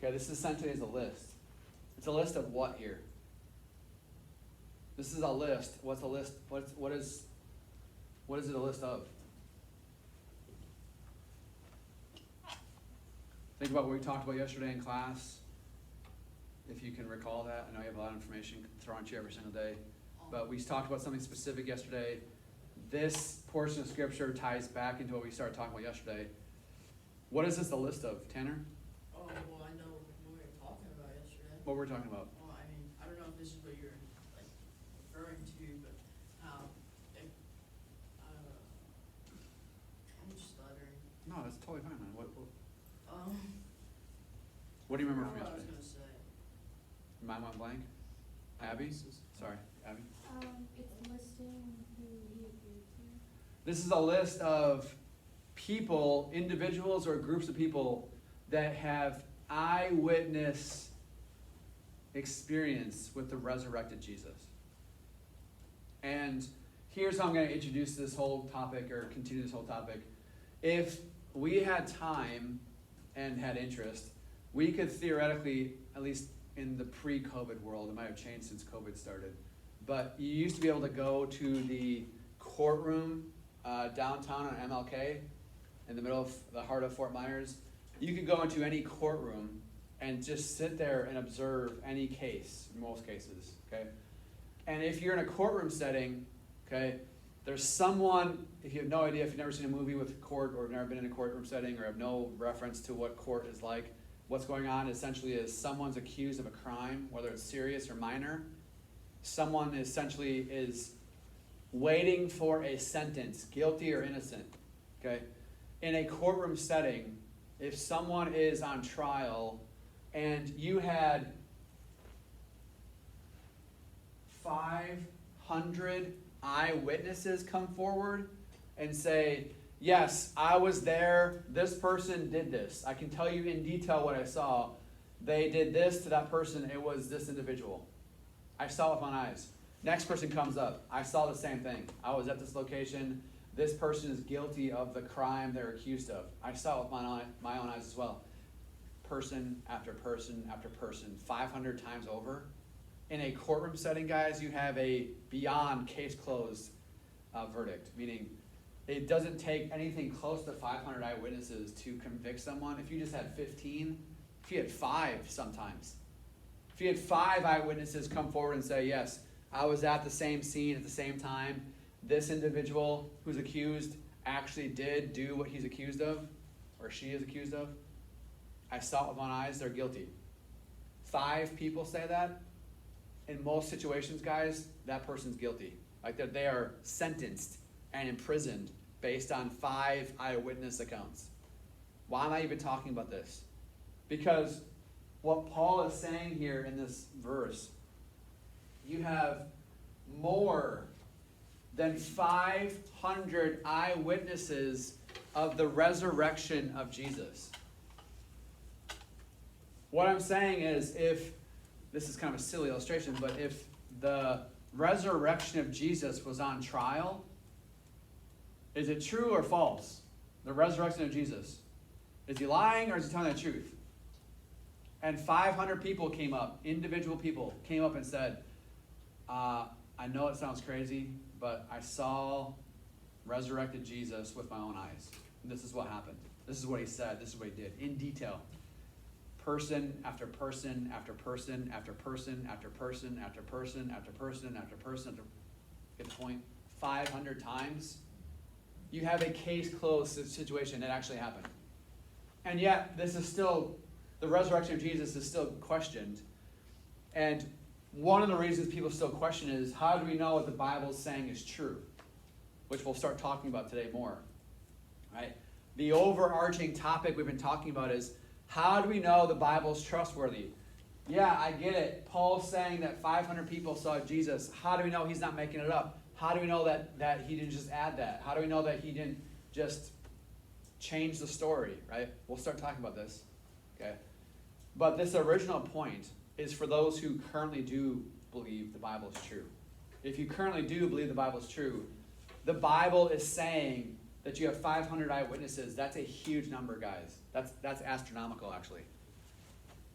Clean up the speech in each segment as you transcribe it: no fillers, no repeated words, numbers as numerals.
Okay, this essentially is a list. It's a list of what here? This is a list. What's a list? What is it a list of? Think about what we talked about yesterday in class. If you can recall that. I know you have a lot of information thrown at you every single day. But we talked about something specific yesterday. This portion of Scripture ties back into what we started talking about yesterday. What is this a list of, Tanner? Oh, well, I know what we were talking about yesterday. What were we talking about? Well, I mean, I don't know if this is what you're like referring to, but how I'm stuttering. No, that's totally fine, man. What do you I remember don't from know what I was yesterday? gonna say. Mine went blank? Abby? Sorry, Abby? It's listing who he agreed to. This is a list of people, individuals or groups of people that have eyewitness experience with the resurrected Jesus. And here's how I'm going to introduce this whole topic or continue this whole topic. If we had time and had interest, we could theoretically, at least in the pre-COVID world, it might have changed since COVID started, but you used to be able to go to the courtroom downtown on MLK in the middle of the heart of Fort Myers. You could go into any courtroom and just sit there and observe any case, in most cases, okay? And if you're in a courtroom setting, okay, there's someone, if you have no idea, if you've never seen a movie with court or never been in a courtroom setting or have no reference to what court is like, what's going on essentially is someone's accused of a crime, whether it's serious or minor. Someone essentially is waiting for a sentence, guilty or innocent, okay? In a courtroom setting, if someone is on trial and you had 500 eyewitnesses come forward and say, yes, I was there, this person did this. I can tell you in detail what I saw. They did this to that person, it was this individual. I saw it with my eyes. Next person comes up, I saw the same thing. I was at this location, this person is guilty of the crime they're accused of. I saw it with my own eyes as well. Person after person after person, 500 times over. In a courtroom setting, guys, you have a beyond case closed verdict, meaning it doesn't take anything close to 500 eyewitnesses to convict someone. If you just had 15, if you had 5 sometimes. If you had 5 eyewitnesses come forward and say, yes, I was at the same scene at the same time, this individual who's accused actually did do what he's accused of, or she is accused of. I saw it with my eyes, they're guilty. 5 people say that. In most situations, guys, that person's guilty. Like they are sentenced and imprisoned based on 5 eyewitness accounts. Why am I even talking about this? Because what Paul is saying here in this verse, you have more than 500 eyewitnesses of the resurrection of Jesus. What I'm saying is, if, this is kind of a silly illustration, but if the resurrection of Jesus was on trial, is it true or false? The resurrection of Jesus. Is he lying or is he telling the truth? And 500 people came up, individual people came up and said, I know it sounds crazy, but I saw resurrected Jesus with my own eyes. And this is what happened. This is what he said. This is what he did in detail. Person after person after person after person after person after person after person after person after, get the point, 500 times. You have a case closed situation that actually happened. And yet, this is still, the resurrection of Jesus is still questioned. And one of the reasons people still question is, how do we know what the Bible is saying is true? Which we'll start talking about today more. Right? The overarching topic we've been talking about is, how do we know the Bible is trustworthy? Yeah, I get it. Paul's saying that 500 people saw Jesus. How do we know he's not making it up? How do we know that he didn't just add that? How do we know that he didn't just change the story, right? We'll start talking about this, okay? But this original point is for those who currently do believe the Bible is true. If you currently do believe the Bible is true, the Bible is saying that you have 500 eyewitnesses. That's a huge number, guys. That's astronomical, actually.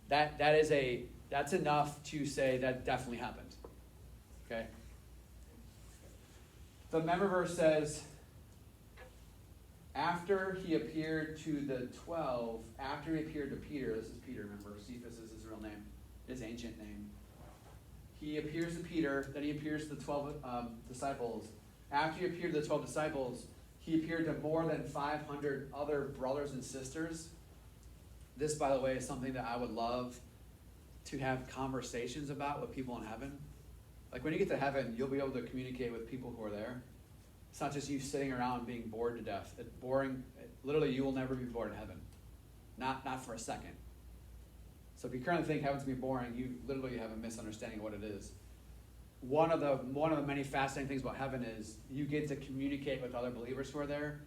that's enough to say that definitely happened. Okay? The member verse says, after he appeared to the 12, after he appeared to Peter, this is Peter, remember, Cephas is his real name, his ancient name. He appears to Peter, then he appears to the 12 disciples. After he appeared to the 12 disciples, he appeared to more than 500 other brothers and sisters. This, by the way, is something that I would love to have conversations about with people in heaven. Like when you get to heaven, you'll be able to communicate with people who are there. It's not just you sitting around being bored to death. It's boring. Literally, you will never be bored in heaven. Not for a second. So if you currently think heaven's going to be boring, you literally have a misunderstanding of what it is. One of the many fascinating things about heaven is you get to communicate with other believers who are there.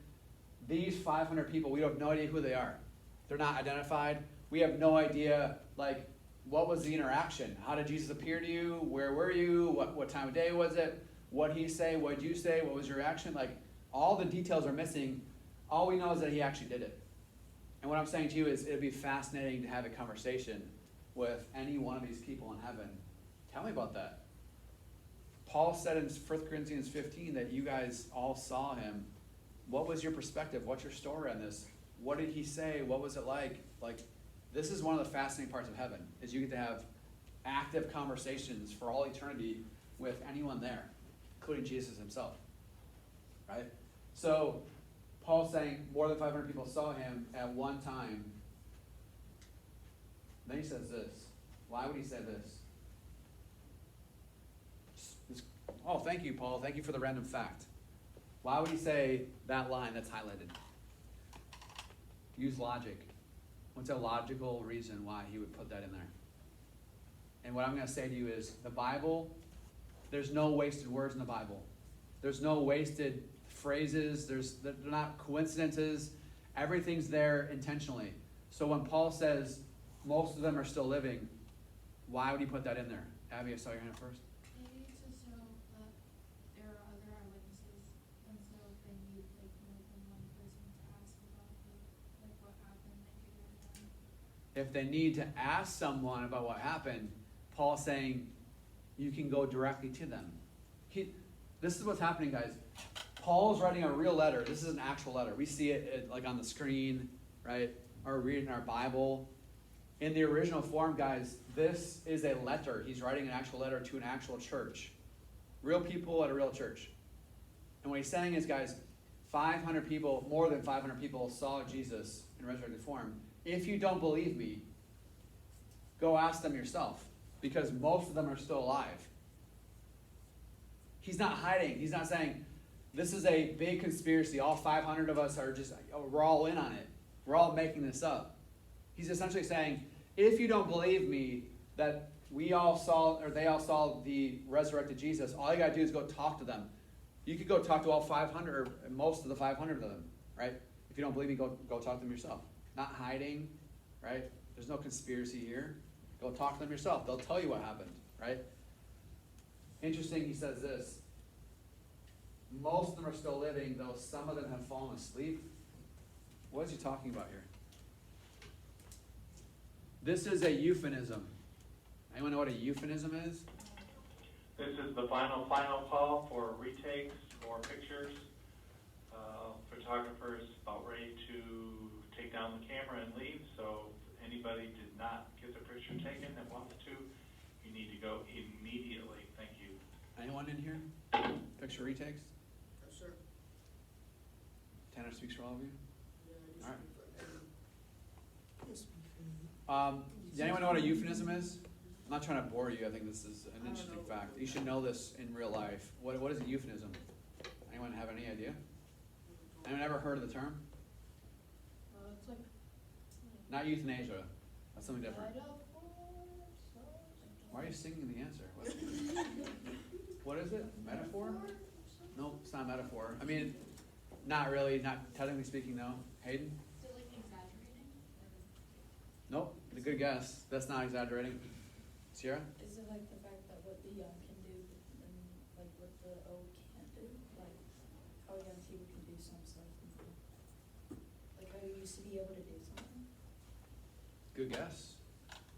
These 500 people, we have no idea who they are. They're not identified. We have no idea, like, what was the interaction? How did Jesus appear to you? Where were you? What time of day was it? What did he say? What did you say? What was your reaction? Like, all the details are missing. All we know is that he actually did it. And what I'm saying to you is it'd be fascinating to have a conversation with any one of these people in heaven. Tell me about that. Paul said in 1 Corinthians 15 that you guys all saw him. What was your perspective? What's your story on this? What did he say? What was it like? Like, this is one of the fascinating parts of heaven, is you get to have active conversations for all eternity with anyone there, including Jesus himself, right? So Paul's saying more than 500 people saw him at one time. Then he says this. Why would he say this? Oh, thank you, Paul. Thank you for the random fact. Why would he say that line that's highlighted? Use logic. What's a logical reason why he would put that in there? And what I'm going to say to you is the Bible, there's no wasted words in the Bible. There's no wasted phrases. They're not coincidences. Everything's there intentionally. So when Paul says most of them are still living, why would he put that in there? Abby, I saw your hand first. Maybe to show that there are other eyewitnesses, and so if they need like more than one person to ask about what happened, they could go to them. If they need to ask someone about what happened, Paul's saying you can go directly to them. This is what's happening, guys. Paul's writing a real letter. This is an actual letter. We see it like on the screen, right? Or reading our Bible. In the original form, guys, this is a letter. He's writing an actual letter to an actual church. Real people at a real church. And what he's saying is, guys, 500 people, more than 500 people saw Jesus in resurrected form. If you don't believe me, go ask them yourself, because most of them are still alive. He's not hiding. He's not saying, this is a big conspiracy. All 500 of us are just, we're all in on it. We're all making this up. He's essentially saying, if you don't believe me that we all saw, or they all saw the resurrected Jesus, all you got to do is go talk to them. You could go talk to all 500, or most of the 500 of them, right? If you don't believe me, go talk to them yourself. Not hiding, right? There's no conspiracy here. Go talk to them yourself. They'll tell you what happened, right? Interesting, he says this. Most of them are still living, though some of them have fallen asleep. What is he talking about here? This is a euphemism. Anyone know what a euphemism is? This is the final call for retakes or pictures. Photographers about ready to take down the camera and leave, so if anybody did not get their picture taken that wants to, you need to go immediately. Thank you. Anyone in here? Picture retakes? Yes, sir. Tanner speaks for all of you? Yeah, I All right. just speak for everyone. Does anyone know what a euphemism is? I'm not trying to bore you. I think this is an I don't interesting know. fact. You should know this in real life. What is a euphemism? Anyone have any idea? Anyone ever heard of the term? It's like. Not euthanasia. That's something different. Light up for Why are you singing the answer? What is it? Metaphor? No, it's not a metaphor. I mean, not really. Not technically speaking, no. Hayden? Is it like exaggerating? Nope. A good guess. That's not exaggerating. Sierra? Is it like the fact that what the young can do and like what the old can't do? Like how young people can do some stuff and like how you used to be able to do something? Good guess.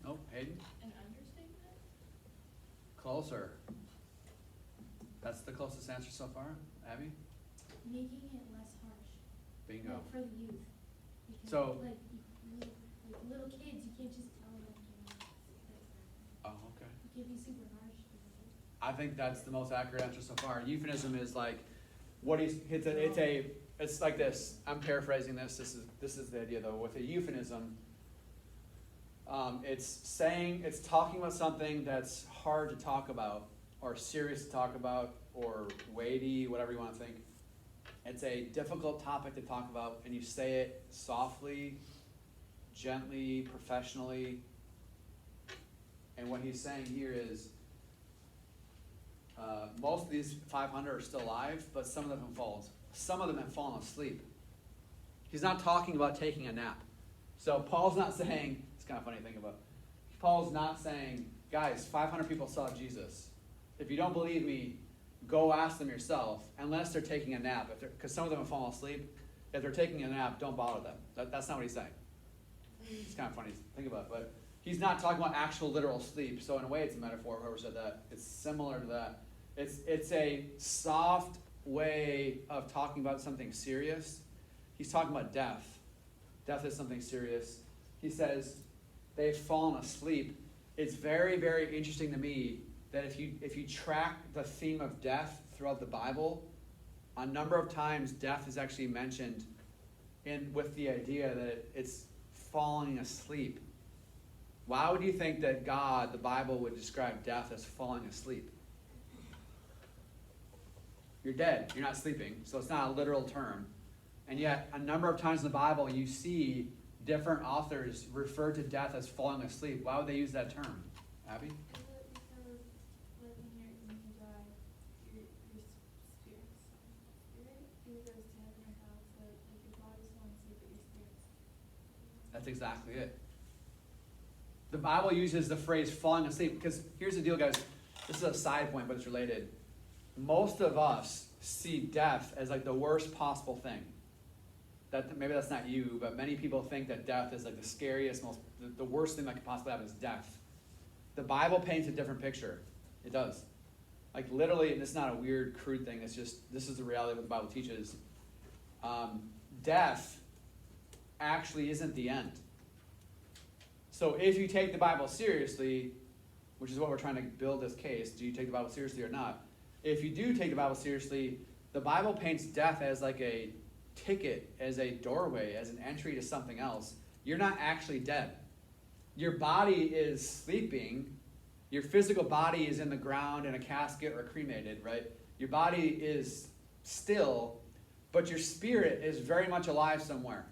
Nope, Hayden? An understatement? Closer. That's the closest answer so far. Abby? Making it less harsh. Bingo. Like for the youth. Because So- like like little kids, you can't just tell them to Oh, okay. you can't be super harsh. I think that's the most accurate answer so far. Euphemism is like what he's it's like this. I'm paraphrasing this. This is the idea though. With a euphemism, it's talking about something that's hard to talk about, or serious to talk about, or weighty, whatever you want to think. It's a difficult topic to talk about, and you say it softly, gently, professionally. And what he's saying here is, most of these 500 are still alive, but some of them have fallen asleep. He's not talking about taking a nap. So Paul's not saying, it's kind of funny to think about. Paul's not saying, guys, 500 people saw Jesus. If you don't believe me, go ask them yourself, unless they're taking a nap. Because some of them have fallen asleep. If they're taking a nap, don't bother them. That's not what he's saying. It's kind of funny to think about. But he's not talking about actual literal sleep. So in a way, it's a metaphor. Whoever said that, it's similar to that. It's a soft way of talking about something serious. He's talking about death. Death is something serious. He says they've fallen asleep. It's very, very interesting to me that if you track the theme of death throughout the Bible, a number of times death is actually mentioned with the idea that it's falling asleep. Why would you think that God, the Bible, would describe death as falling asleep? You're dead. You're not sleeping, so it's not a literal term. And yet, a number of times in the Bible, you see different authors refer to death as falling asleep. Why would they use that term? Abby? Because like when you die, your spirit either goes to heaven or hell. So like your body's falling asleep, but your spirit's. That's exactly it. The Bible uses the phrase falling asleep because here's the deal, guys. This is a side point, but it's related. Most of us see death as like the worst possible thing. Maybe that's not you, but many people think that death is like the scariest, the worst thing that could possibly happen is death. The Bible paints a different picture. It does. Like literally, and it's not a weird, crude thing. It's just, this is the reality of what the Bible teaches. Death actually isn't the end. So if you take the Bible seriously, which is what we're trying to build this case, do you take the Bible seriously or not? If you do take the Bible seriously, the Bible paints death as like a ticket, as a doorway, as an entry to something else. You're not actually dead. Your body is sleeping. Your physical body is in the ground in a casket or cremated, right? Your body is still, but your spirit is very much alive somewhere.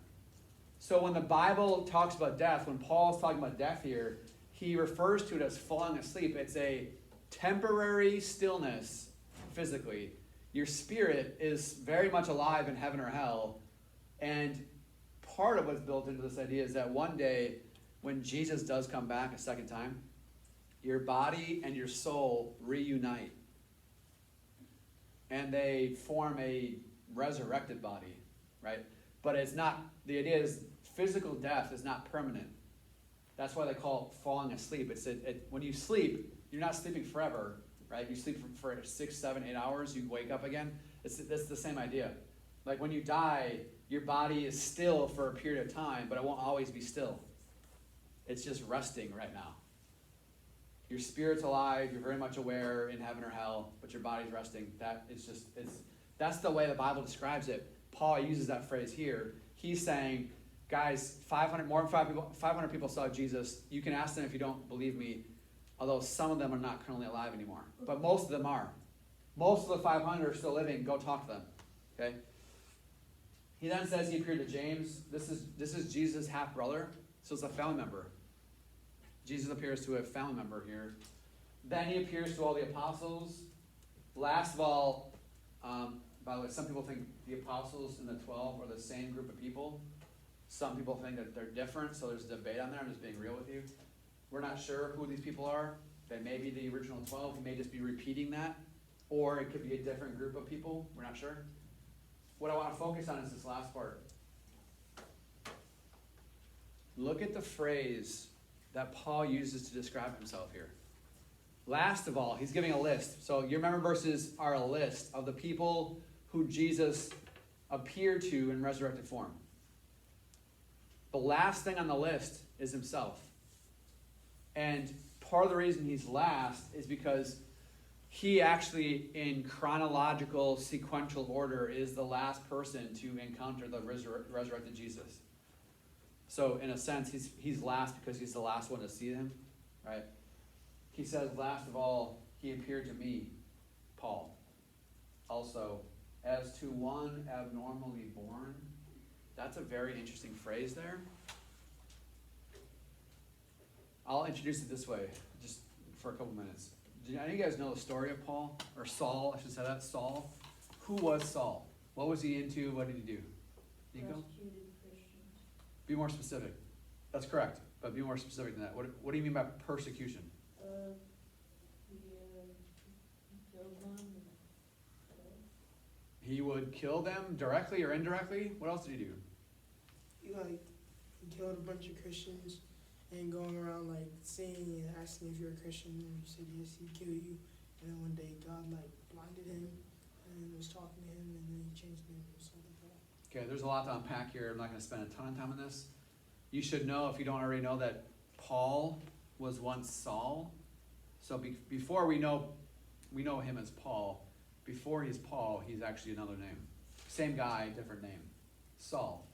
So when the Bible talks about death, when Paul's talking about death here, he refers to it as falling asleep. It's a temporary stillness physically. Your spirit is very much alive in heaven or hell. And part of what's built into this idea is that one day when Jesus does come back a second time, your body and your soul reunite. And they form a resurrected body, right? But it's not, the idea is physical death is not permanent. That's why they call it falling asleep. When you sleep, you're not sleeping forever, right? You sleep for 6, 7, 8 hours, you wake up again. It's the same idea. Like when you die, your body is still for a period of time, but it won't always be still. It's just resting right now. Your spirit's alive, you're very much aware in heaven or hell, but your body's resting. That's the way the Bible describes it. Paul uses that phrase here. He's saying, guys, 500 people saw Jesus. You can ask them if you don't believe me, although some of them are not currently alive anymore. But most of them are. Most of the 500 are still living. Go talk to them. Okay? He then says he appeared to James. This is Jesus' half-brother, so it's a family member. Jesus appears to a family member here. Then he appears to all the apostles. Last of all, by the way, some people think the apostles and the 12 are the same group of people. Some people think that they're different, so there's a debate on there. I'm just being real with you. We're not sure who these people are. They may be the original 12. He may just be repeating that. Or it could be a different group of people. We're not sure. What I want to focus on is this last part. Look at the phrase that Paul uses to describe himself here. Last of all, he's giving a list. So you remember verses are a list of the people who Jesus appeared to in resurrected form. The last thing on the list is himself. And part of the reason he's last is because he actually, in chronological, sequential order, is the last person to encounter the resurrected Jesus. So, in a sense, he's last because he's the last one to see him, right? He says, last of all, he appeared to me, Paul. Also, as to one abnormally born. That's a very interesting phrase there. I'll introduce it this way, just for a couple minutes. Do any of you guys know the story of Paul? Or Saul, I should say that, Saul. Who was Saul? What was he into? What did he do? Nico? Persecuted Christians. Be more specific. That's correct, but be more specific than that. What do you mean by persecution? He killed one. He would kill them directly or indirectly? What else did he do? He killed a bunch of Christians and going around saying and asking if you're a Christian, and you said yes, he'd kill you. And then one day God blinded him and was talking to him, and then he changed his name or something like that. Okay, there's a lot to unpack here. I'm not going to spend a ton of time on this. You should know, if you don't already know, that Paul was once Saul. So before we know him as Paul. Before he's Paul, he's actually another name. Same guy, different name. Saul.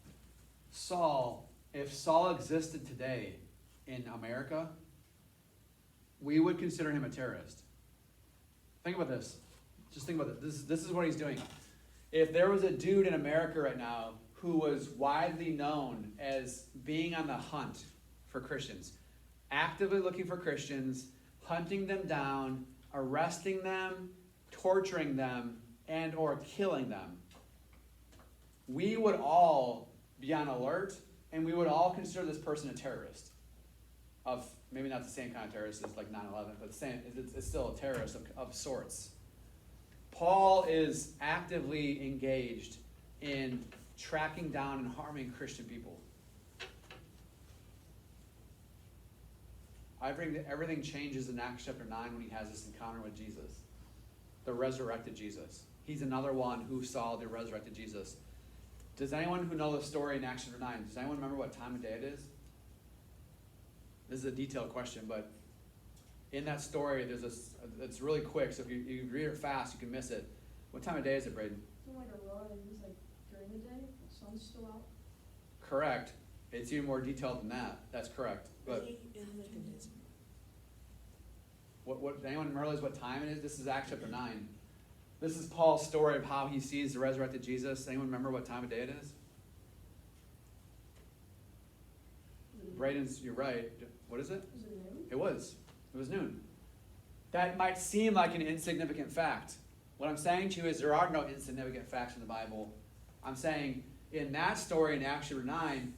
Saul, if Saul existed today in America, we would consider him a terrorist. Think about this. Just think about this. This is what he's doing. If there was a dude in America right now who was widely known as being on the hunt for Christians, actively looking for Christians, hunting them down, arresting them, torturing them, and or killing them, we would all be on alert, and we would all consider this person a terrorist. Of maybe not the same kind of terrorist as 9/11, but it's still a terrorist of sorts. Paul is actively engaged in tracking down and harming Christian people. Everything changes in Acts chapter 9 when he has this encounter with Jesus. The resurrected Jesus. He's another one who saw the resurrected Jesus. Does anyone who know the story in Acts chapter 9, does anyone remember what time of day it is? This is a detailed question, but in that story, it's really quick, so if you read it fast, you can miss it. What time of day is it, Braden? It was during the day, the sun's still out. Correct. It's even more detailed than that. That's correct. But what anyone realize what time it is? This is Acts chapter 9. This is Paul's story of how he sees the resurrected Jesus. Anyone remember what time of day it is? Braden's, you're right. What is it? Was it noon? It was. It was noon. That might seem like an insignificant fact. What I'm saying to you is there are no insignificant facts in the Bible. I'm saying in that story in Acts chapter 9,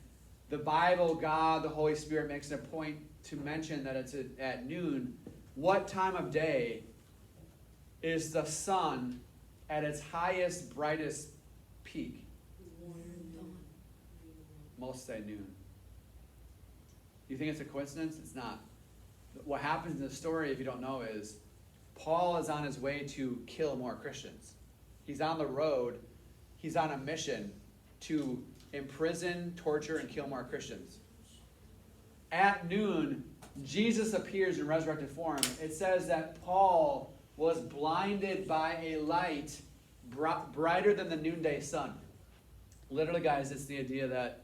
the Bible, God, the Holy Spirit makes it a point to mention that it's at noon. What time of day is the sun at its highest, brightest peak? Most say noon. You think it's a coincidence? It's not. What happens in the story, if you don't know, is Paul is on his way to kill more Christians. He's on the road. He's on a mission to imprison, torture, and kill more Christians. At noon, Jesus appears in resurrected form. It says that Paul was blinded by a light brighter than the noonday sun. Literally, guys, it's the idea that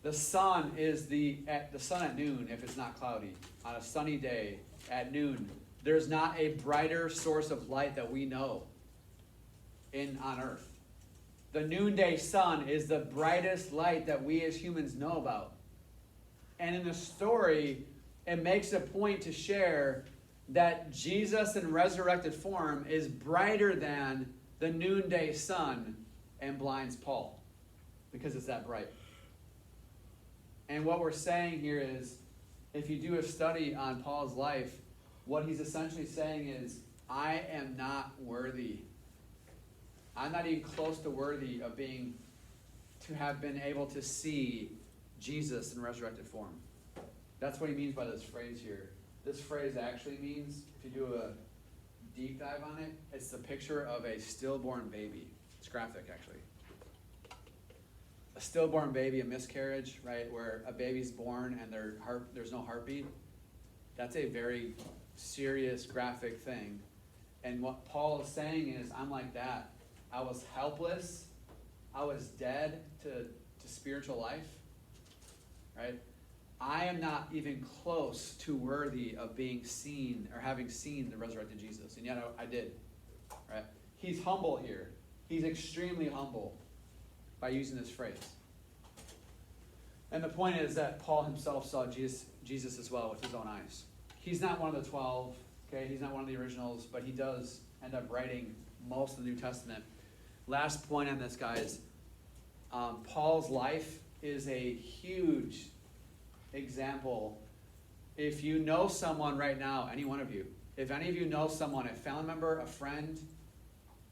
the sun is the sun at noon, if it's not cloudy. On a sunny day at noon, there's not a brighter source of light that we know on earth. The noonday sun is the brightest light that we as humans know about. And in the story, it makes a point to share that Jesus in resurrected form is brighter than the noonday sun and blinds Paul because it's that bright. And what we're saying here is, if you do a study on Paul's life, what he's essentially saying is, I am not worthy. I'm not even close to worthy of to have been able to see Jesus in resurrected form. That's what he means by this phrase here. This phrase actually means, if you do a deep dive on it, it's the picture of a stillborn baby. It's graphic, actually. A stillborn baby, a miscarriage, right, where a baby's born and there's no heartbeat. That's a very serious, graphic thing. And what Paul is saying is, I'm like that. I was helpless. I was dead to spiritual life, right? I am not even close to worthy of being seen or having seen the resurrected Jesus. And yet I did, right? He's humble here. He's extremely humble by using this phrase. And the point is that Paul himself saw Jesus as well with his own eyes. He's not one of the 12, okay? He's not one of the originals, but he does end up writing most of the New Testament. Last point on this, guys. Paul's life is a huge example. If you know someone right now, any one of you, if any of you know someone, a family member, a friend,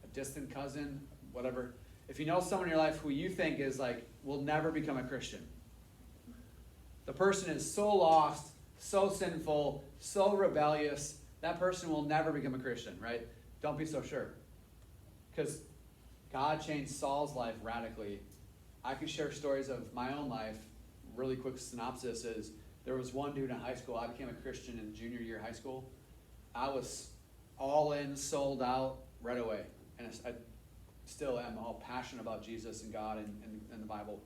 a distant cousin, whatever, if you know someone in your life who you think is like, will never become a Christian, the person is so lost, so sinful, so rebellious, that person will never become a Christian, right? Don't be so sure. Because God changed Saul's life radically. I could share stories of my own life. Really quick synopsis is, there was one dude in high school, I became a Christian in junior year high school. I was all in, sold out right away. And I still am all passionate about Jesus and God and the Bible.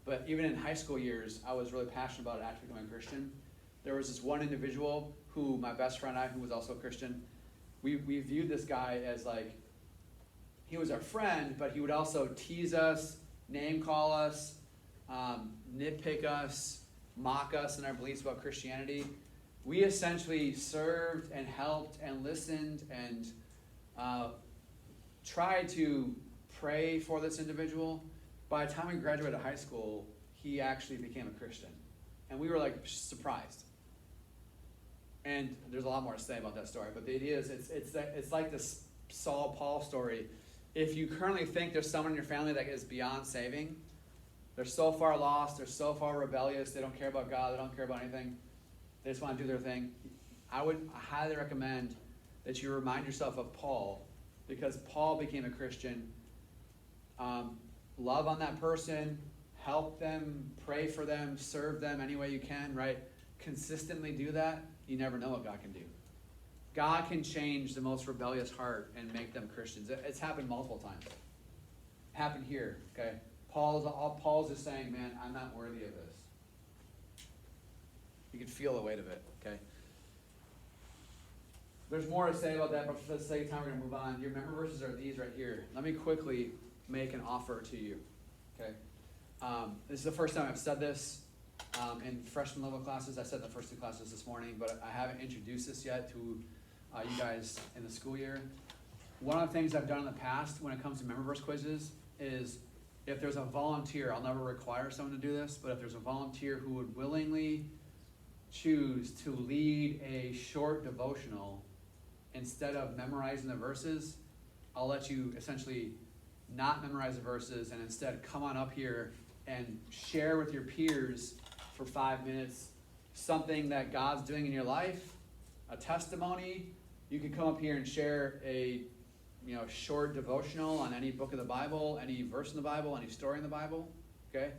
But even in high school years, I was really passionate about actually becoming a Christian. There was this one individual who, my best friend and I, who was also a Christian, we viewed this guy as like, he was our friend, but he would also tease us, name call us, nitpick us, mock us in our beliefs about Christianity. We essentially served and helped and listened and tried to pray for this individual. By the time we graduated high school, he actually became a Christian. And we were like surprised. And there's a lot more to say about that story, but the idea is it's like this Saul-Paul story. If you currently think there's someone in your family that is beyond saving, they're so far lost, they're so far rebellious, they don't care about God, they don't care about anything, they just want to do their thing, I highly recommend that you remind yourself of Paul, because Paul became a Christian. Love on that person, help them, pray for them, serve them any way you can, right? Consistently do that. You never know what God can do. God can change the most rebellious heart and make them Christians. It's happened multiple times. It happened here, okay? Paul's just saying, man, I'm not worthy of this. You can feel the weight of it, okay? There's more to say about that, but for the sake of time, we're going to move on. Your member verses are these right here. Let me quickly make an offer to you, okay? This is the first time I've said this in freshman level classes. I said the first two classes this morning, but I haven't introduced this yet to you guys in the school year. One of the things I've done in the past when it comes to member verse quizzes is, if there's a volunteer, I'll never require someone to do this, but if there's a volunteer who would willingly choose to lead a short devotional instead of memorizing the verses, I'll let you essentially not memorize the verses and instead come on up here and share with your peers for 5 minutes something that God's doing in your life, a testimony. You can come up here and share a short devotional on any book of the Bible, any verse in the Bible, any story in the Bible, okay?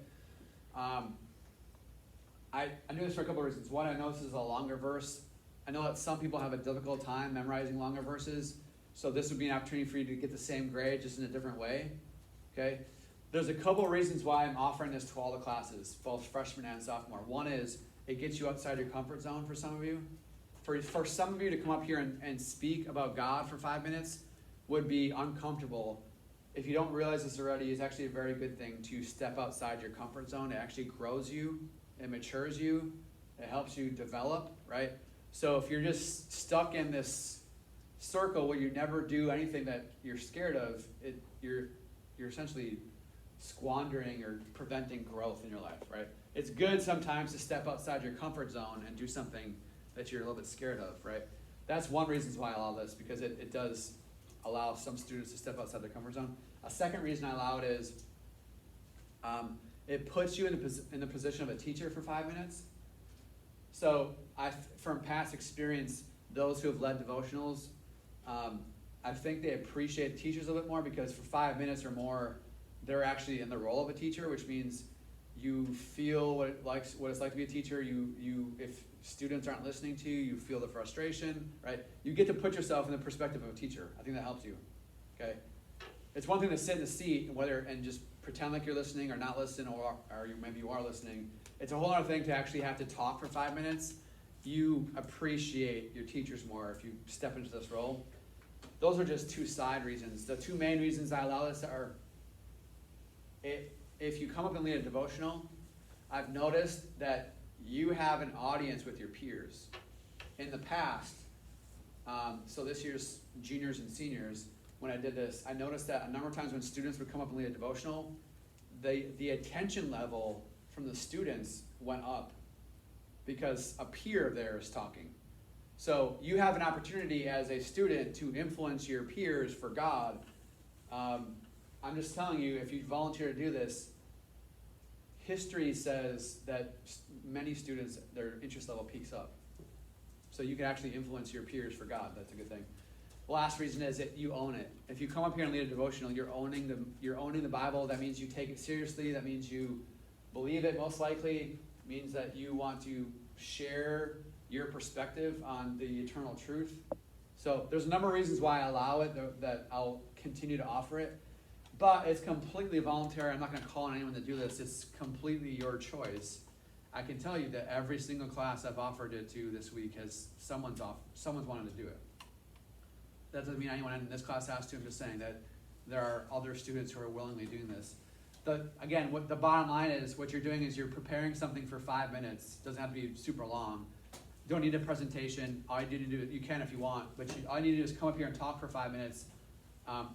I do this for a couple of reasons. One, I know this is a longer verse. I know that some people have a difficult time memorizing longer verses, so this would be an opportunity for you to get the same grade, just in a different way, okay? There's a couple of reasons why I'm offering this to all the classes, both freshman and sophomore. One is, it gets you outside your comfort zone for some of you. For some of you to come up here and speak about God for 5 minutes would be uncomfortable. If you don't realize this already, it's actually a very good thing to step outside your comfort zone. It actually grows you, it matures you, it helps you develop, right? So if you're just stuck in this circle where you never do anything that you're scared of, you're essentially squandering or preventing growth in your life, right? It's good sometimes to step outside your comfort zone and do something that you're a little bit scared of, right? That's one reason why I allow this, because it does allow some students to step outside their comfort zone. A second reason I allow it is it puts you in the position of a teacher for 5 minutes. So from past experience, those who have led devotionals, I think they appreciate teachers a little bit more because for 5 minutes or more, they're actually in the role of a teacher, which means you feel what it's like to be a teacher. If students aren't listening to you, you feel the frustration, right? You get to put yourself in the perspective of a teacher. I think that helps you, okay? It's one thing to sit in the seat and just pretend like you're listening or not listen, or maybe you are listening. It's a whole other thing to actually have to talk for 5 minutes. You appreciate your teachers more if you step into this role. Those are just two side reasons. The two main reasons I allow this are, if you come up and lead a devotional, I've noticed that you have an audience with your peers. In the past, so this year's juniors and seniors, when I did this, I noticed that a number of times when students would come up and lead a devotional, the attention level from the students went up because a peer of theirs is talking. So you have an opportunity as a student to influence your peers for God. I'm just telling you, if you volunteer to do this, history says that many students, their interest level peaks up. So you can actually influence your peers for God. That's a good thing. The last reason is that you own it. If you come up here and lead a devotional, you're owning the Bible. That means you take it seriously. That means you believe it, most likely. It means that you want to share your perspective on the eternal truth. So there's a number of reasons why I allow it, that I'll continue to offer it. But it's completely voluntary. I'm not going to call on anyone to do this. It's completely your choice. I can tell you that every single class I've offered it to this week has someone's wanted to do it. That doesn't mean anyone in this class has to. I'm just saying that there are other students who are willingly doing this. What the bottom line is, what you're doing is you're preparing something for 5 minutes. It doesn't have to be super long. You don't need a presentation. All you need to do, you can if you want, but all you need to do is come up here and talk for 5 minutes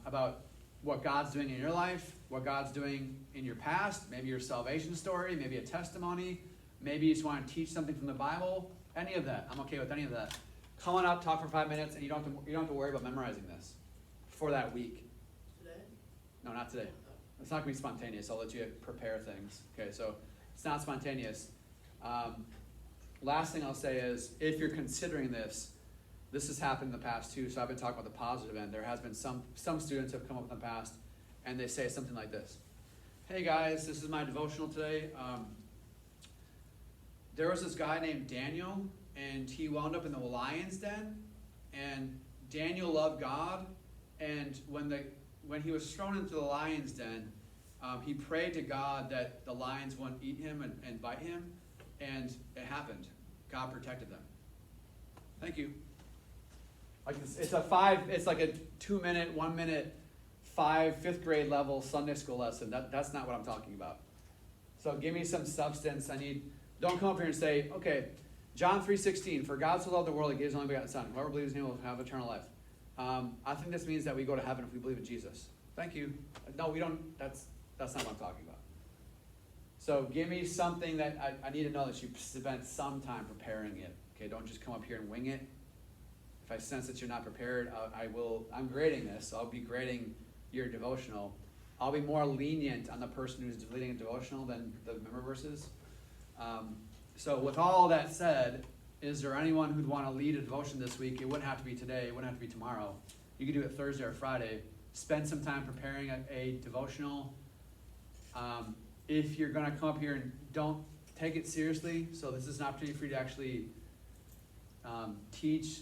about what God's doing in your life, what God's doing in your past, maybe your salvation story, maybe a testimony, maybe you just want to teach something from the Bible, any of that. I'm okay with any of that. Come on up, talk for 5 minutes, and you don't have to worry about memorizing this for that week. Today? No, not today. It's not going to be spontaneous. I'll let you prepare things. Okay, so it's not spontaneous. Last thing I'll say is, if you're considering this has happened in the past too, so I've been talking about the positive end. There has been some students have come up in the past, and they say something like this. Hey guys, this is my devotional today. There was this guy named Daniel, and he wound up in the lion's den, and Daniel loved God, and when he was thrown into the lion's den, he prayed to God that the lions wouldn't eat him and bite him, and it happened. God protected them. Thank you. It's like a 2-minute, 1 minute, 5th grade level Sunday school lesson. That's not what I'm talking about. So give me some substance. Don't come up here and say, okay, John 3:16, for God so loved the world, he gave his only begotten Son. Whoever believes in him will have eternal life. I think this means that we go to heaven if we believe in Jesus. Thank you. No, we don't. That's not what I'm talking about. So give me something that I need to know that you spent some time preparing it. Okay, don't just come up here and wing it. If I sense that you're not prepared, I'm grading this. So I'll be grading your devotional. I'll be more lenient on the person who's leading a devotional than the member verses. So with all that said, is there anyone who'd want to lead a devotion this week? It wouldn't have to be today. It wouldn't have to be tomorrow. You could do it Thursday or Friday. Spend some time preparing a devotional. If you're going to come up here and don't take it seriously, so this is an opportunity for you to actually teach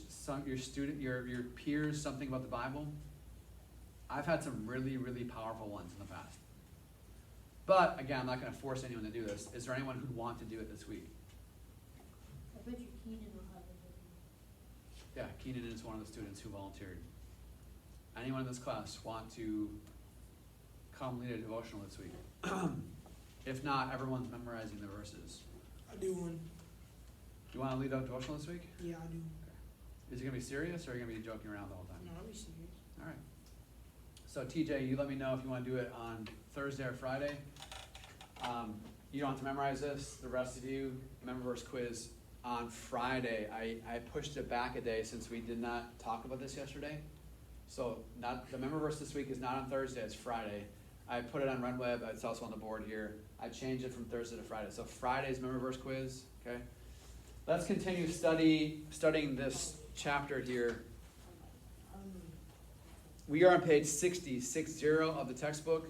your peers something about the Bible. I've had some really, really powerful ones in the past. But again, I'm not going to force anyone to do this. Is there anyone who'd want to do it this week? I bet you Keenan will have it. Yeah, Keenan is one of the students who volunteered. Anyone in this class want to come lead a devotional this week? If not, everyone's memorizing the verses. I do one. Do you want to lead a devotional this week? Yeah, I do. Is it going to be serious, or are you going to be joking around the whole time? No, I'll be serious. All right. So TJ, you let me know if you want to do it on Thursday or Friday. You don't have to memorize this. The rest of you, member verse quiz on Friday. I pushed it back a day since we did not talk about this yesterday. So the member verse this week is not on Thursday, it's Friday. I put it on RunWeb, it's also on the board here. I changed it from Thursday to Friday. So Friday's member verse quiz, okay? let's continue studying this chapter here. We are on page 60 of the textbook.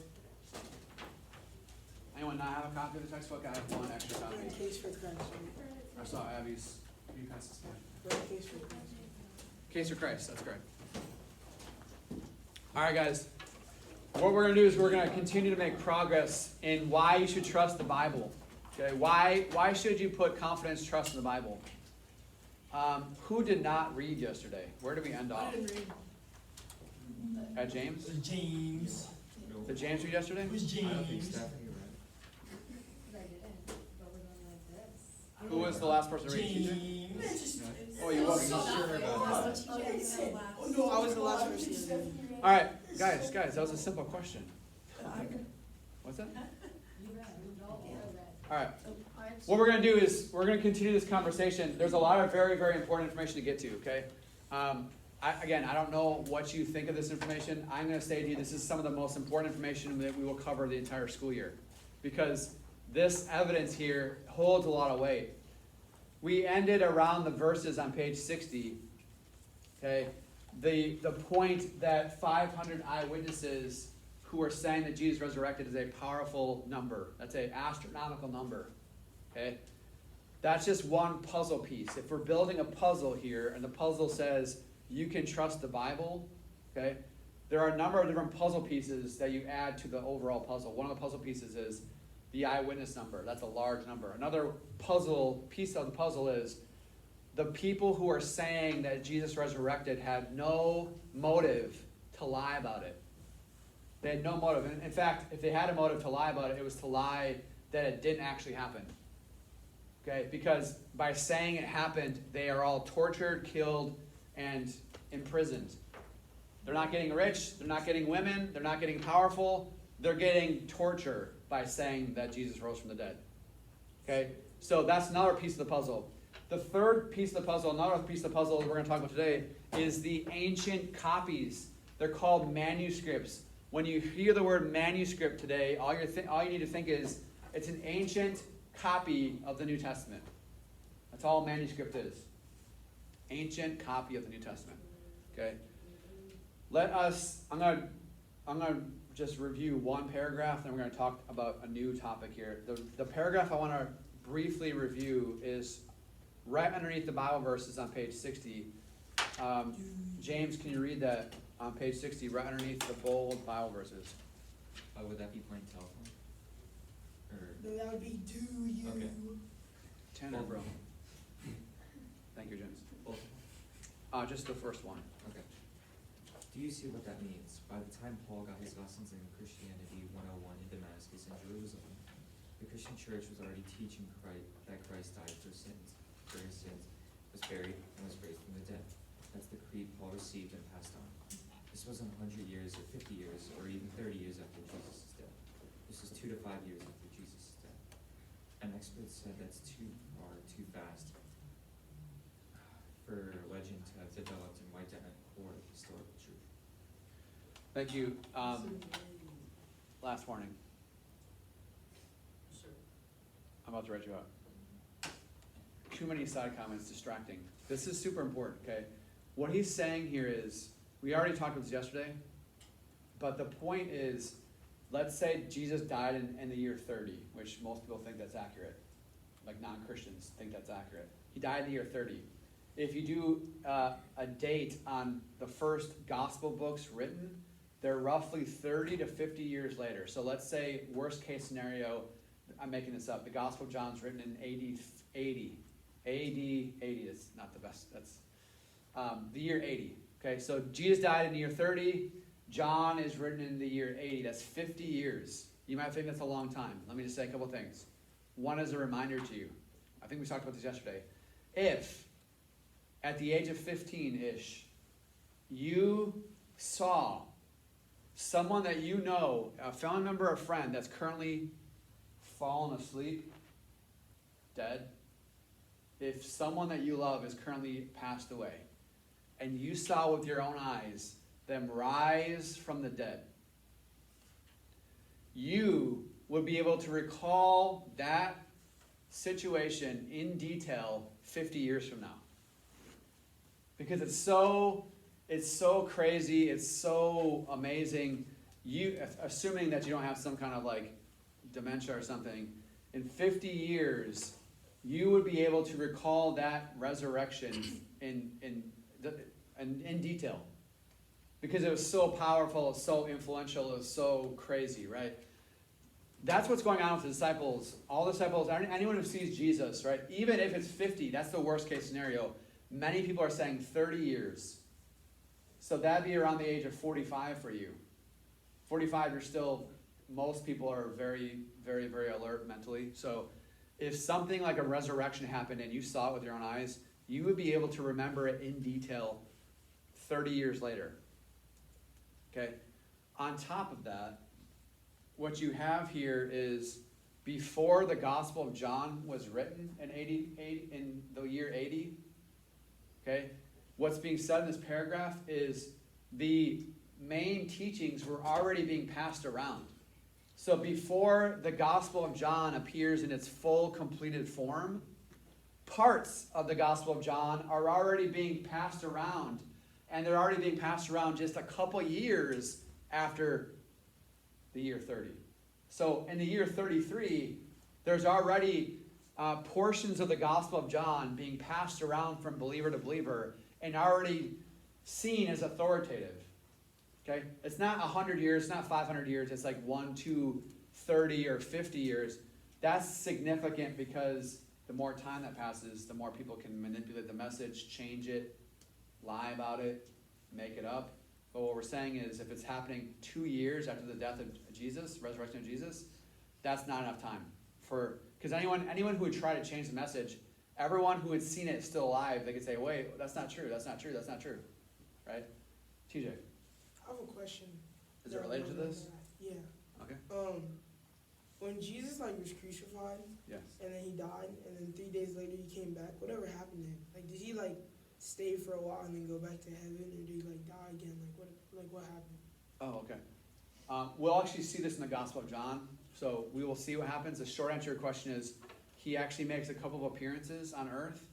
Anyone not have a copy of the textbook? I have one extra copy. Case for Christ. I saw Abby's. You pass this down. Case for Christ. Case for Christ, that's correct. All right, guys. What we're going to do is we're going to continue to make progress in why you should trust the Bible. Okay, why should you put confidence, trust in the Bible? Who did not read yesterday? Where did we end off? I didn't read. At James? James. Did James read yesterday? It was James. Who was the last person to read? TJ? James. Oh, you wasn't So sure about that. Oh, no, I was the last person. All right, guys, that was a simple question. What's that? All right. What we're going to do is we're going to continue this conversation. There's a lot of very, very important information to get to, okay? I don't know what you think of this information. I'm going to say to you this is some of the most important information that we will cover the entire school year because this evidence here holds a lot of weight. We ended around the verses on page 60, okay? The point that 500 eyewitnesses who are saying that Jesus resurrected is a powerful number. That's an astronomical number, okay? That's just one puzzle piece. If we're building a puzzle here, and the puzzle says you can trust the Bible, okay? There are a number of different puzzle pieces that you add to the overall puzzle. One of the puzzle pieces is the eyewitness number. That's a large number. Another piece of the puzzle is the people who are saying that Jesus resurrected had no motive to lie about it. They had no motive. In fact, if they had a motive to lie about it, it was to lie that it didn't actually happen. Okay? Because by saying it happened, they are all tortured, killed, and imprisoned. They're not getting rich. They're not getting women. They're not getting powerful. They're getting torture by saying that Jesus rose from the dead. Okay? So that's another piece of the puzzle. The third piece of the puzzle, another piece of the puzzle that we're going to talk about today, is the ancient copies. They're called manuscripts. When you hear the word manuscript today, all you need to think is it's an ancient copy of the New Testament. That's all a manuscript is. Ancient copy of the New Testament. Okay? I'm gonna just review one paragraph, then we're going to talk about a new topic here. The paragraph I want to briefly review is right underneath the Bible verses on page 60. James, can you read that on page 60, right underneath the bold Bible verses? Would that be playing telephone? Or Then that would be do you. Okay. Tanner, bro. Thank you, James. Just the first one. okay. Do you see what that means? By the time Paul got his lessons in Christianity 101 in Damascus and Jerusalem, the Christian church was already teaching that Christ died for his sins, was buried, and was raised from the dead. That's the creed Paul received and passed on. This wasn't 100 years or 50 years or even 30 years after Jesus' death. This is 2 to 5 years after Jesus' death. And experts said that's too far, too fast for legend to have developed and wiped out a core of historical truth. Thank you. Last warning. Sir. I'm about to write you out. Too many side comments, distracting. This is super important, okay? What he's saying here is, we already talked about this yesterday, but the point is, let's say Jesus died in the year 30, which most people think that's accurate. Like non-Christians think that's accurate. He died in the year 30. If you do a date on the first gospel books written, they're roughly 30 to 50 years later. So let's say, worst case scenario, I'm making this up, the Gospel of John's written in AD 80. AD 80 is not the best. That's the year 80. Okay, so Jesus died in the year 30. John is written in the year 80. That's 50 years. You might think that's a long time. Let me just say a couple things. One is a reminder to you. I think we talked about this yesterday. If, at the age of 15-ish, you saw someone that you know, a family member or friend that's currently fallen asleep, dead, if someone that you love is currently passed away, and you saw with your own eyes them rise from the dead, you would be able to recall that situation in detail 50 years from now. Because it's so crazy, it's so amazing. Assuming that you don't have some kind of like dementia or something, in 50 years, you would be able to recall that resurrection in detail. Because it was so powerful, so influential, it was so crazy, right? That's what's going on with the disciples. All the disciples, anyone who sees Jesus, right? Even if it's 50, that's the worst case scenario. Many people are saying 30 years. So that'd be around the age of 45 for you. 45, you're still, most people are very, very, very alert mentally. So if something like a resurrection happened and you saw it with your own eyes, you would be able to remember it in detail 30 years later. Okay? On top of that, what you have here is before the Gospel of John was written in the year 80, okay? What's being said in this paragraph is the main teachings were already being passed around. So before the Gospel of John appears in its full completed form, parts of the Gospel of John are already being passed around, and they're already being passed around just a couple years after the year 30. So in the year 33, there's already portions of the Gospel of John being passed around from believer to believer and already seen as authoritative. Okay? It's not 100 years, it's not 500 years, it's like 1, 2, 30, or 50 years. That's significant because the more time that passes, the more people can manipulate the message, change it, lie about it, make it up. But what we're saying is if it's happening 2 years after the death of Jesus, resurrection of Jesus, that's not enough time. Because anyone who would try to change the message, everyone who had seen it still alive, they could say, wait, that's not true, that's not true, that's not true. Right? TJ? I have a question. Is it related to this? Yeah. Okay. When Jesus was crucified, Yes. and then he died, and then 3 days later he came back, whatever happened to him? Did he stay for a while and then go back to heaven, or did he die again? What happened? Oh, okay. We'll actually see this in the Gospel of John, so we will see what happens. The short answer to your question is he actually makes a couple of appearances on earth.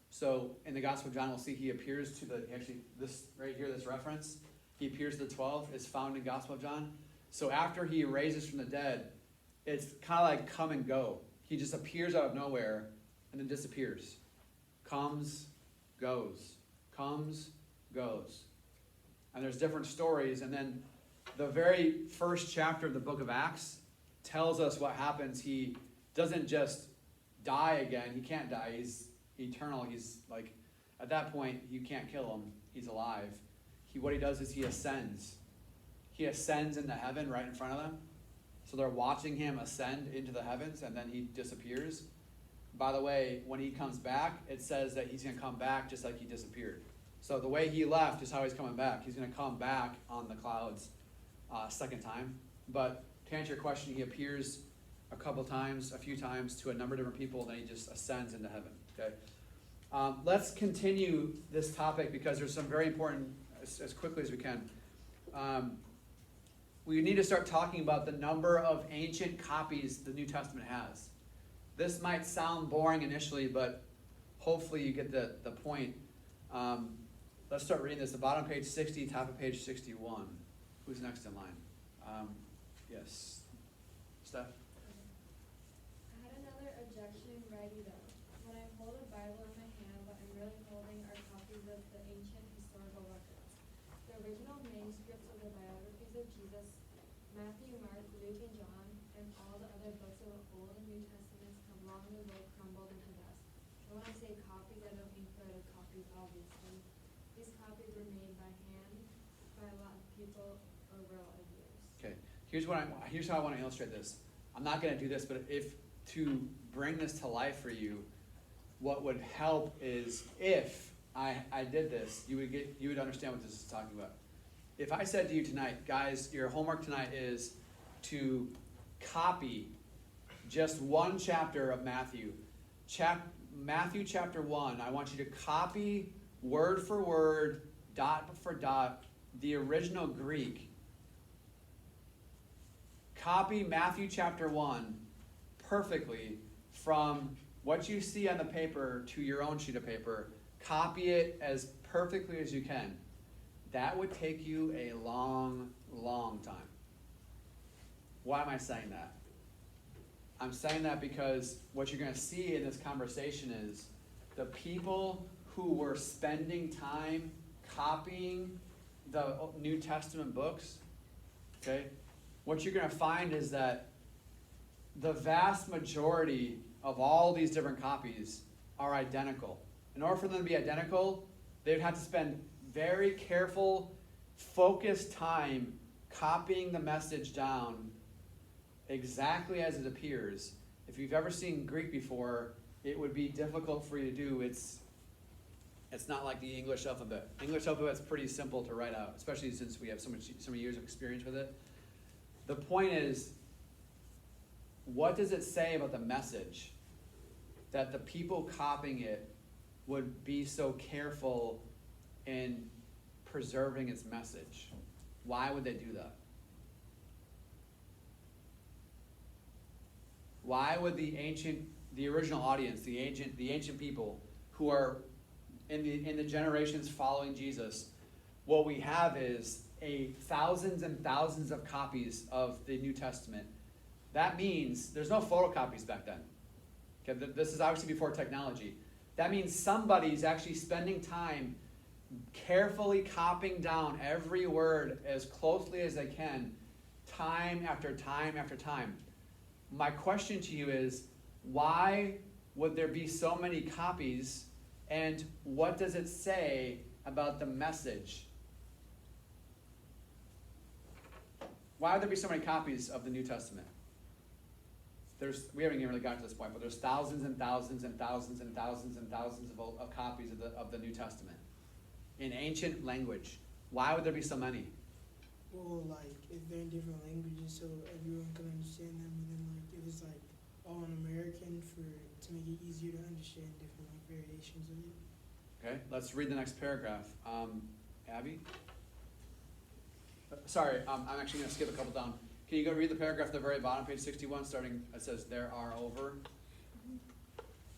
So in the Gospel of John, we'll see he appears to this right here, this reference, he appears to the 12, is found in Gospel of John. So after he raises from the dead, it's kind of like come and go. He just appears out of nowhere and then disappears. Comes, goes. Comes, goes. And there's different stories. And then the very first chapter of the book of Acts tells us what happens. He doesn't just die again. He can't die. He's eternal. He's at that point, you can't kill him. He's alive. What he does is he ascends. He ascends into heaven right in front of them. So they're watching him ascend into the heavens, and then he disappears. By the way, when he comes back, it says that he's going to come back just like he disappeared. So the way he left is how he's coming back. He's going to come back on the clouds second time. But to answer your question, he appears a few times to a number of different people, and then he just ascends into heaven. Okay. Let's continue this topic because there's some very important, as quickly as we can. We need to start talking about the number of ancient copies the New Testament has. This might sound boring initially, but hopefully you get the point. Let's start reading this. The bottom of page 60, top of page 61. Who's next in line? Yes. Steph? I had another objection ready though. When I hold a Bible in my hand, what I'm really holding are copies of the ancient historical records. The original manuscripts of the biographies of Jesus, Matthew, Mark, Luke, and John, and all the other books of the Old and New Testaments have long ago crumbled into dust. And when I say copies, I don't mean photocopies, obviously. These copies were made by hand by a lot of people over a lot of years. Okay. Here's how I want to illustrate this. I'm not going to do this, but if to bring this to life for you, what would help is if I did this, you would understand what this is talking about. If I said to you tonight, guys, your homework tonight is to copy just one chapter of Matthew. Matthew chapter 1, I want you to copy word for word, dot for dot, the original Greek. Copy Matthew chapter 1 perfectly from what you see on the paper to your own sheet of paper, copy it as perfectly as you can. That would take you a long, long time. Why am I saying that? I'm saying that because what you're going to see in this conversation is the people who were spending time copying the New Testament books, okay, what you're going to find is that the vast majority of all these different copies are identical. In order for them to be identical, they would have to spend very careful, focused time copying the message down exactly as it appears. If you've ever seen Greek before, it would be difficult for you to do. It's not like the English alphabet. English alphabet's pretty simple to write out, especially since we have so many years of experience with it. The point is, what does it say about the message that the people copying it would be so careful in preserving its message? Why would they do that? Why would the original audience, the ancient people who are in the generations following Jesus, what we have is thousands and thousands of copies of the New Testament. That means there's no photocopies back then. Okay, this is obviously before technology. That means somebody's actually spending time carefully copying down every word as closely as they can, time after time after time. My question to you is, why would there be so many copies, and what does it say about the message? Why would there be so many copies of the New Testament? We haven't even really gotten to this point, but there's thousands and thousands and thousands and thousands and thousands of copies of the New Testament in ancient language. Why would there be so many? Well, like, if they're in different languages, so everyone can understand them, and then, like, it was, like, all in American to make it easier to understand different, like, variations of it. Okay, let's read the next paragraph. Abby? Sorry, I'm actually going to skip a couple down. Can you go read the paragraph at the very bottom, page 61, starting, it says, there are over?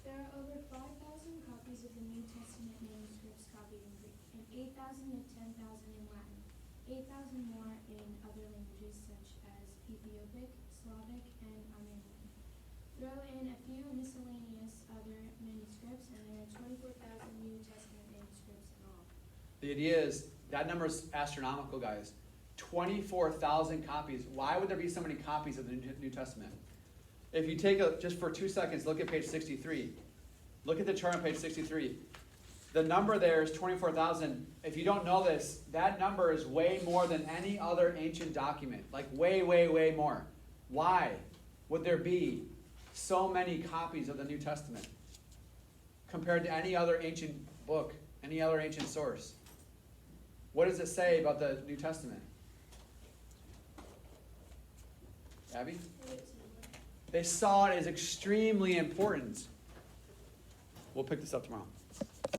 There are over 5,000 copies of the New Testament manuscripts copied in Greek, and 8,000 to 10,000 in Latin, 8,000 more in other languages such as Ethiopic, Slavic, and Armenian. Throw in a few miscellaneous other manuscripts, and there are 24,000 New Testament manuscripts in all. The idea is, that number is astronomical, guys. 24,000 copies. Why would there be so many copies of the New Testament? If you take just for 2 seconds, look at page 63. Look at the chart on page 63. The number there is 24,000. If you don't know this, that number is way more than any other ancient document. Like way, way, way more. Why would there be so many copies of the New Testament compared to any other ancient book, any other ancient source? What does it say about the New Testament? Abby? They saw it as extremely important. We'll pick this up tomorrow.